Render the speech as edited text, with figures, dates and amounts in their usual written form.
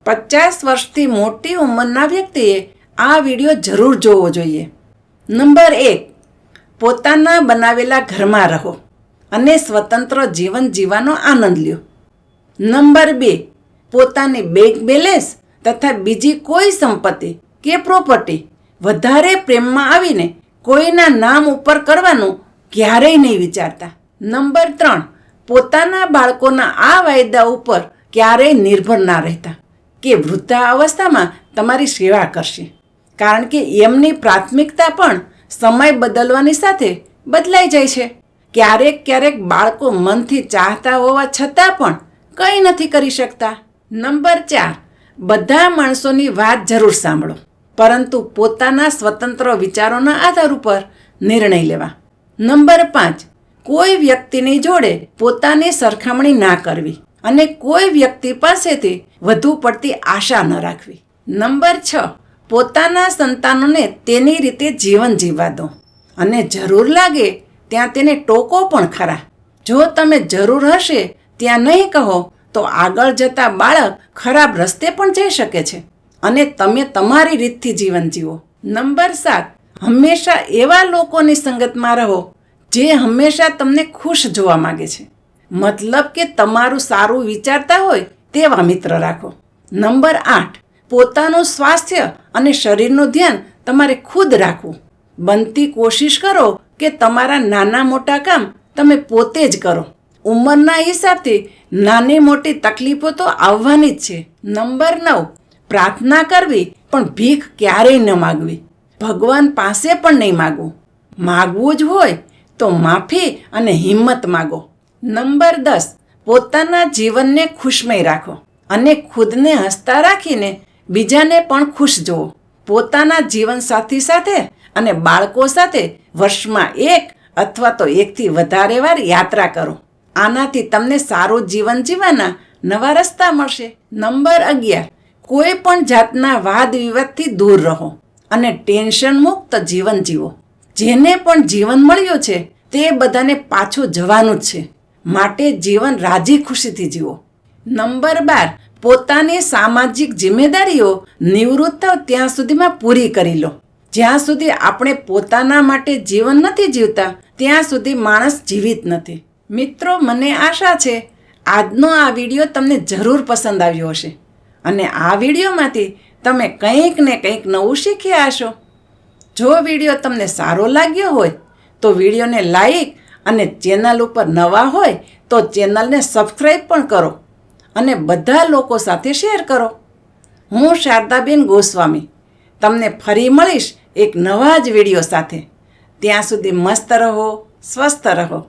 50 વર્ષથી મોટી ઉંમરના વ્યક્તિએ આ વિડીયો જરૂર જોવો જોઈએ. નંબર 1, પોતાના બનાવેલા ઘરમાં રહો અને સ્વતંત્ર જીવન જીવવાનો આનંદ લ્યો. નંબર 2, પોતાની બેંક બેલેન્સ તથા બીજી કોઈ સંપત્તિ કે પ્રોપર્ટી વધારે પ્રેમમાં આવીને કોઈના નામ ઉપર કરવાનું ક્યારેય નહીં વિચારતા. નંબર 3, પોતાના બાળકોના આ વાયદા ઉપર ક્યારેય નિર્ભર ના રહેતા કે વૃદ્ધા અવસ્થામાં તમારી સેવા કરશે, કારણ કે એમની પ્રાથમિકતા પણ સમય બદલવાની સાથે બદલાઈ જાય છે. ક્યારેક બાળકો મનથી ચાહતા હોવા છતાં પણ કંઈ નથી કરી શકતા. નંબર 4, બધા માણસોની વાત જરૂર સાંભળો, પરંતુ પોતાના સ્વતંત્ર વિચારોના આધાર ઉપર નિર્ણય લેવા. નંબર 5, કોઈ વ્યક્તિની જોડે પોતાની સરખામણી ના કરવી અને કોઈ વ્યક્તિ પાસેથી વધુ પડતી આશા ન રાખવી. નંબર 6, પોતાના સંતાનોને તેની રીતે જીવન જીવવા દો અને જરૂર લાગે ત્યાં તેને ટોકો પણ ખરા. જો તમે જરૂર હશે ત્યાં નહીં કહો તો આગળ જતા બાળક ખરાબ રસ્તે પણ જઈ શકે છે અને તમે તમારી રીતથી જીવન જીવો. નંબર 7, હંમેશા એવા લોકોની સંગતમાં રહો જે હંમેશા તમને ખુશ જોવા માંગે છે, મતલબ કે તમારું સારું વિચારતા હોય તેવા મિત્ર રાખો. નંબર 8, પોતાનું સ્વાસ્થ્ય અને શરીરનું ધ્યાન તમારે ખુદ રાખવું. બનતી કોશિશ કરો કે તમારા નાના મોટા કામ તમે પોતે જ કરો. ઉંમરના હિસાબથી નાની મોટી તકલીફો તો આવવાની જ છે. નંબર 9, પ્રાર્થના કરવી પણ ભીખ ક્યારેય ન માગવી. ભગવાન પાસે પણ નહીં માગવું. માગવું જ હોય તો માફી અને હિંમત માગો. નંબર 10, પોતાના જીવનને ખુશમય રાખો અને ખુદને હસતા રાખીને બીજાને પણ ખુશ જુઓ. પોતાના જીવનસાથી સાથે અને બાળકો સાથે વર્ષમાં 1 અથવા તો 1થી વધારે વાર યાત્રા કરો. આનાથી તમને સારું જીવન જીવવાના નવા રસ્તા મળશે. નંબર 11, કોઈ પણ જાતના વાદ વિવાદથી દૂર રહો અને ટેન્શન મુક્ત જીવન જીવો. જેને પણ જીવન મળ્યું છે તે બધાને પાછું જવાનું જ છે, માટે જીવન રાજી ખુશીથી જીવો. નંબર 12, પોતાની સામાજિક જિમ્મેદારીઓ નિવૃત્ત થાવ ત્યાં સુધીમાં પૂરી કરી લો. જ્યાં સુધી આપણે પોતાના માટે જીવન નથી જીવતા ત્યાં સુધી માણસ જીવિત નથી. મિત્રો, મને આશા છે આજનો આ વિડીયો તમને જરૂર પસંદ આવ્યો હશે અને આ વિડીયોમાંથી તમે કંઈક ને કંઈક નવું શીખ્યા હશો. જો વિડીયો તમને સારો લાગ્યો હોય તો વિડીયોને લાઈક અને ચેનલ ઉપર નવા હોય તો ચેનલને સબસ્ક્રાઈબ પણ કરો અને બધા લોકો સાથે શેર કરો. હું શારદાબેન ગોસ્વામી તમને ફરી મળીશ એક નવા જ વિડીયો સાથે. ત્યાં સુધી મસ્ત રહો, સ્વસ્થ રહો.